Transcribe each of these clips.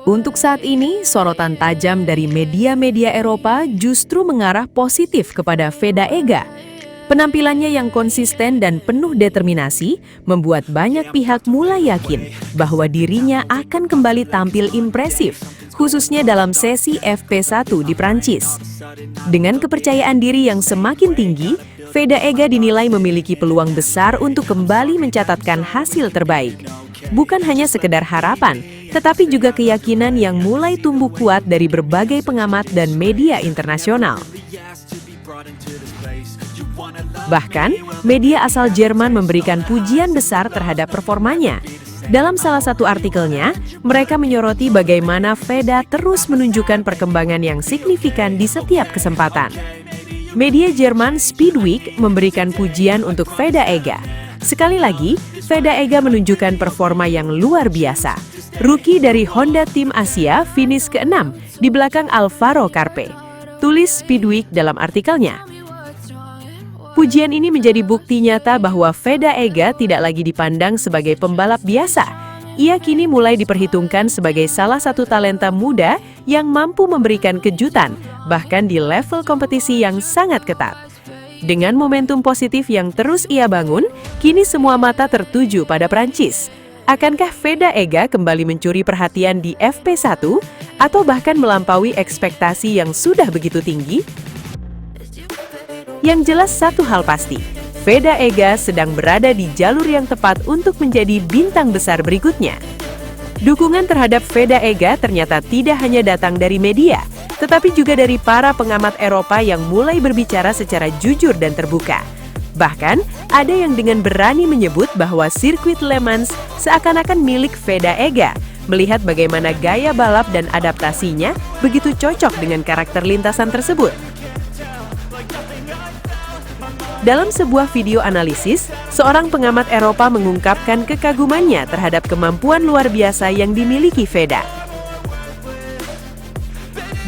Untuk saat ini, sorotan tajam dari media-media Eropa justru mengarah positif kepada Veda Ega. Penampilannya yang konsisten dan penuh determinasi membuat banyak pihak mulai yakin bahwa dirinya akan kembali tampil impresif, khususnya dalam sesi FP1 di Prancis. Dengan kepercayaan diri yang semakin tinggi, Veda Ega dinilai memiliki peluang besar untuk kembali mencatatkan hasil terbaik. Bukan hanya sekedar harapan, tetapi juga keyakinan yang mulai tumbuh kuat dari berbagai pengamat dan media internasional. Bahkan, media asal Jerman memberikan pujian besar terhadap performanya. Dalam salah satu artikelnya, mereka menyoroti bagaimana Veda terus menunjukkan perkembangan yang signifikan di setiap kesempatan. Media Jerman Speedweek memberikan pujian untuk Veda Ega. Sekali lagi, Veda Ega menunjukkan performa yang luar biasa. Rookie dari Honda Tim Asia finish ke-6 di belakang Alvaro Carpe. Tulis Speedweek dalam artikelnya. Pujian ini menjadi bukti nyata bahwa Veda Ega tidak lagi dipandang sebagai pembalap biasa. Ia kini mulai diperhitungkan sebagai salah satu talenta muda yang mampu memberikan kejutan, bahkan di level kompetisi yang sangat ketat. Dengan momentum positif yang terus ia bangun, kini semua mata tertuju pada Prancis. Akankah Veda Ega kembali mencuri perhatian di FP1 atau bahkan melampaui ekspektasi yang sudah begitu tinggi? Yang jelas satu hal pasti, Veda Ega sedang berada di jalur yang tepat untuk menjadi bintang besar berikutnya. Dukungan terhadap Veda Ega ternyata tidak hanya datang dari media, tetapi juga dari para pengamat Eropa yang mulai berbicara secara jujur dan terbuka. Bahkan, ada yang dengan berani menyebut bahwa sirkuit Le Mans seakan-akan milik Veda Ega, melihat bagaimana gaya balap dan adaptasinya begitu cocok dengan karakter lintasan tersebut. Dalam sebuah video analisis, seorang pengamat Eropa mengungkapkan kekagumannya terhadap kemampuan luar biasa yang dimiliki Veda.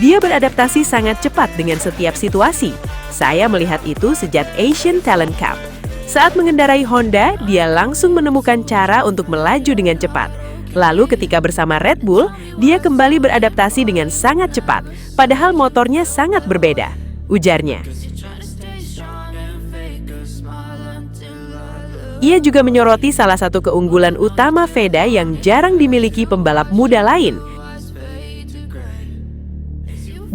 Dia beradaptasi sangat cepat dengan setiap situasi. Saya melihat itu sejak Asian Talent Cup. Saat mengendarai Honda, dia langsung menemukan cara untuk melaju dengan cepat. Lalu ketika bersama Red Bull, dia kembali beradaptasi dengan sangat cepat, padahal motornya sangat berbeda, ujarnya. Ia juga menyoroti salah satu keunggulan utama Veda yang jarang dimiliki pembalap muda lain.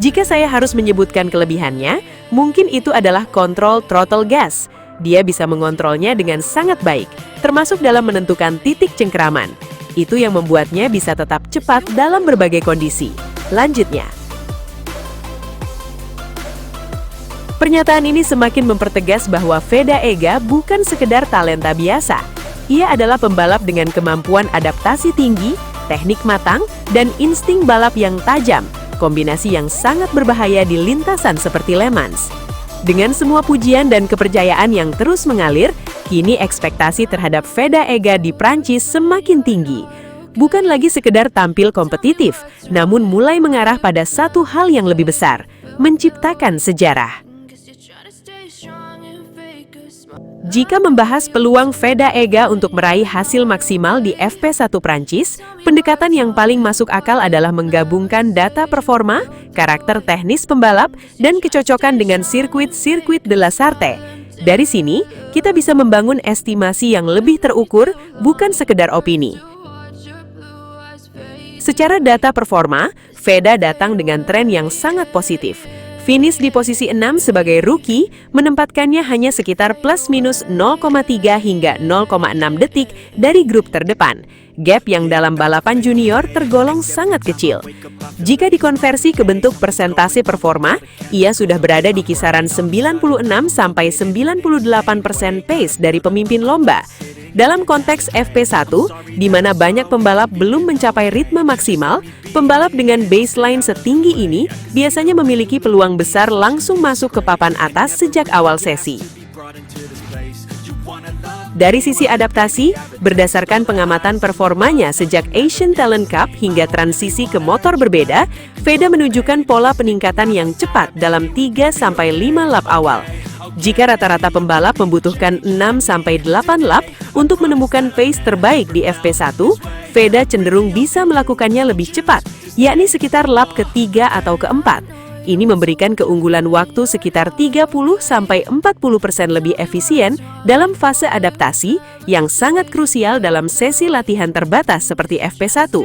Jika saya harus menyebutkan kelebihannya, mungkin itu adalah kontrol throttle gas. Dia bisa mengontrolnya dengan sangat baik, termasuk dalam menentukan titik cengkeraman. Itu yang membuatnya bisa tetap cepat dalam berbagai kondisi. Lanjutnya. Pernyataan ini semakin mempertegas bahwa Veda Ega bukan sekedar talenta biasa. Ia adalah pembalap dengan kemampuan adaptasi tinggi, teknik matang, dan insting balap yang tajam, kombinasi yang sangat berbahaya di lintasan seperti Le Mans. Dengan semua pujian dan kepercayaan yang terus mengalir, kini ekspektasi terhadap Veda Ega di Prancis semakin tinggi. Bukan lagi sekedar tampil kompetitif, namun mulai mengarah pada satu hal yang lebih besar, menciptakan sejarah. Jika membahas peluang Veda Ega untuk meraih hasil maksimal di FP1 Prancis, pendekatan yang paling masuk akal adalah menggabungkan data performa, karakter teknis pembalap, dan kecocokan dengan sirkuit de la Sarthe. Dari sini, kita bisa membangun estimasi yang lebih terukur, bukan sekedar opini. Secara data performa, Veda datang dengan tren yang sangat positif. Finish di posisi 6 sebagai rookie menempatkannya hanya sekitar plus minus 0,3 hingga 0,6 detik dari grup terdepan. Gap yang dalam balapan junior tergolong sangat kecil. Jika dikonversi ke bentuk persentase performa, ia sudah berada di kisaran 96–98% pace dari pemimpin lomba. Dalam konteks FP1, di mana banyak pembalap belum mencapai ritme maksimal, pembalap dengan baseline setinggi ini biasanya memiliki peluang besar langsung masuk ke papan atas sejak awal sesi. Dari sisi adaptasi, berdasarkan pengamatan performanya sejak Asian Talent Cup hingga transisi ke motor berbeda, Veda menunjukkan pola peningkatan yang cepat dalam 3–5 lap awal. Jika rata-rata pembalap membutuhkan 6-8 lap untuk menemukan pace terbaik di FP1, Veda cenderung bisa melakukannya lebih cepat, yakni sekitar lap ketiga atau keempat. Ini memberikan keunggulan waktu sekitar 30-40% lebih efisien dalam fase adaptasi yang sangat krusial dalam sesi latihan terbatas seperti FP1.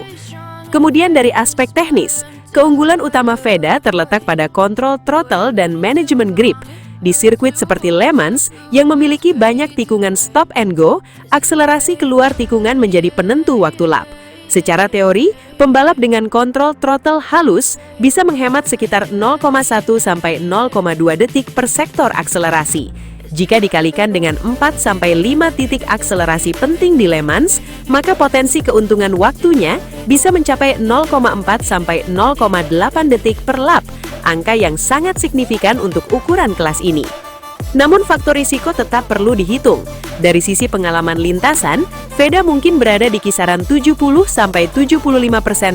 Kemudian dari aspek teknis, keunggulan utama Veda terletak pada kontrol throttle dan manajemen grip. Di sirkuit seperti Le Mans yang memiliki banyak tikungan stop and go, akselerasi keluar tikungan menjadi penentu waktu lap. Secara teori, pembalap dengan kontrol throttle halus bisa menghemat sekitar 0,1 sampai 0,2 detik per sektor akselerasi. Jika dikalikan dengan 4-5 titik akselerasi penting di Le Mans, maka potensi keuntungan waktunya bisa mencapai 0,4 sampai 0,8 detik per lap, angka yang sangat signifikan untuk ukuran kelas ini. Namun faktor risiko tetap perlu dihitung. Dari sisi pengalaman lintasan, Veda mungkin berada di kisaran 70-75%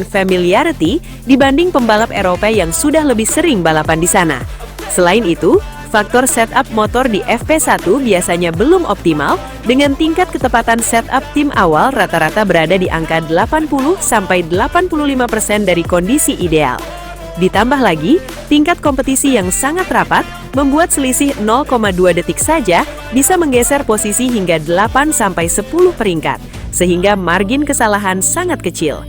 familiarity dibanding pembalap Eropa yang sudah lebih sering balapan di sana. Selain itu, faktor setup motor di FP1 biasanya belum optimal, dengan tingkat ketepatan setup tim awal rata-rata berada di angka 80-85% dari kondisi ideal. Ditambah lagi, tingkat kompetisi yang sangat rapat membuat selisih 0,2 detik saja bisa menggeser posisi hingga 8-10 peringkat, sehingga margin kesalahan sangat kecil.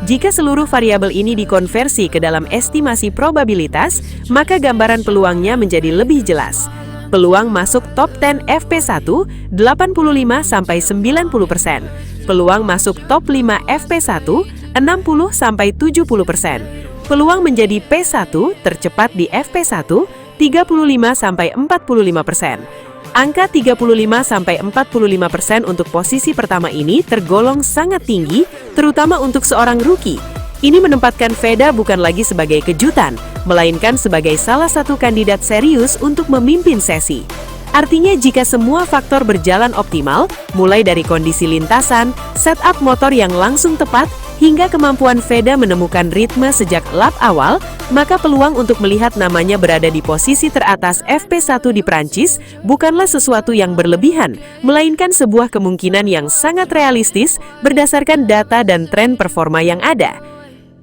Jika seluruh variabel ini dikonversi ke dalam estimasi probabilitas, maka gambaran peluangnya menjadi lebih jelas. Peluang masuk top 10 FP1 85-90%. Peluang masuk top 5 FP1 60-70%. Peluang menjadi P1 tercepat di FP1 35-45%. Angka 35-45% untuk posisi pertama ini tergolong sangat tinggi, terutama untuk seorang rookie. Ini menempatkan Veda bukan lagi sebagai kejutan, melainkan sebagai salah satu kandidat serius untuk memimpin sesi. Artinya jika semua faktor berjalan optimal, mulai dari kondisi lintasan, setup motor yang langsung tepat, hingga kemampuan Veda menemukan ritme sejak lap awal, maka peluang untuk melihat namanya berada di posisi teratas FP1 di Prancis bukanlah sesuatu yang berlebihan, melainkan sebuah kemungkinan yang sangat realistis berdasarkan data dan tren performa yang ada.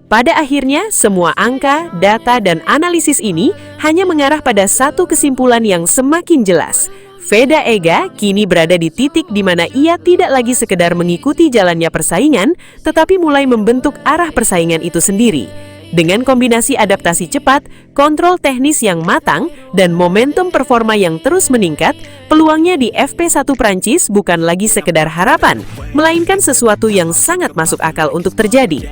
Pada akhirnya, semua angka, data, dan analisis ini hanya mengarah pada satu kesimpulan yang semakin jelas. Veda Ega kini berada di titik di mana ia tidak lagi sekedar mengikuti jalannya persaingan, tetapi mulai membentuk arah persaingan itu sendiri. Dengan kombinasi adaptasi cepat, kontrol teknis yang matang, dan momentum performa yang terus meningkat, peluangnya di FP1 Prancis bukan lagi sekedar harapan, melainkan sesuatu yang sangat masuk akal untuk terjadi.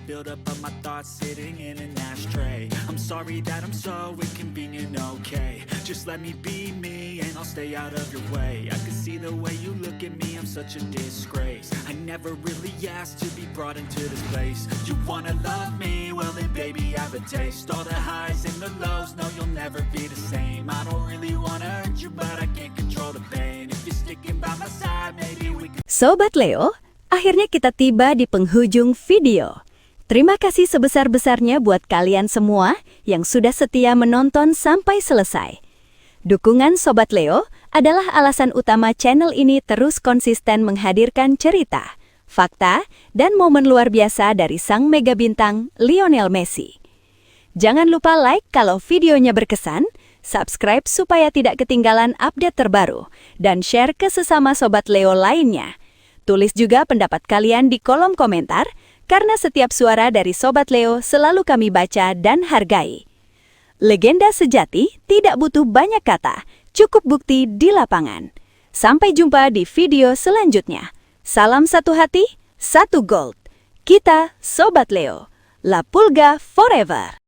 Build up of my thoughts sitting in an ashtray. I'm sorry that I'm so inconvenient, okay. Just let me be me and I'll stay out of your way. I can see the way you look at me, I'm such a disgrace. I never really asked to be brought into this place. You wanna love me? Well then baby I have a taste. All the highs and the lows, no you'll never be the same. I don't really wanna hurt you but I can't control the pain. If you're sticking by my side, maybe we can... Sobat Leo, akhirnya kita tiba di penghujung video. Terima kasih sebesar-besarnya buat kalian semua yang sudah setia menonton sampai selesai. Dukungan Sobat Leo adalah alasan utama channel ini terus konsisten menghadirkan cerita, fakta, dan momen luar biasa dari sang mega bintang Lionel Messi. Jangan lupa like kalau videonya berkesan, subscribe supaya tidak ketinggalan update terbaru, dan share ke sesama Sobat Leo lainnya. Tulis juga pendapat kalian di kolom komentar, karena setiap suara dari Sobat Leo selalu kami baca dan hargai. Legenda sejati tidak butuh banyak kata, cukup bukti di lapangan. Sampai jumpa di video selanjutnya. Salam satu hati, satu gold. Kita Sobat Leo. La Pulga forever.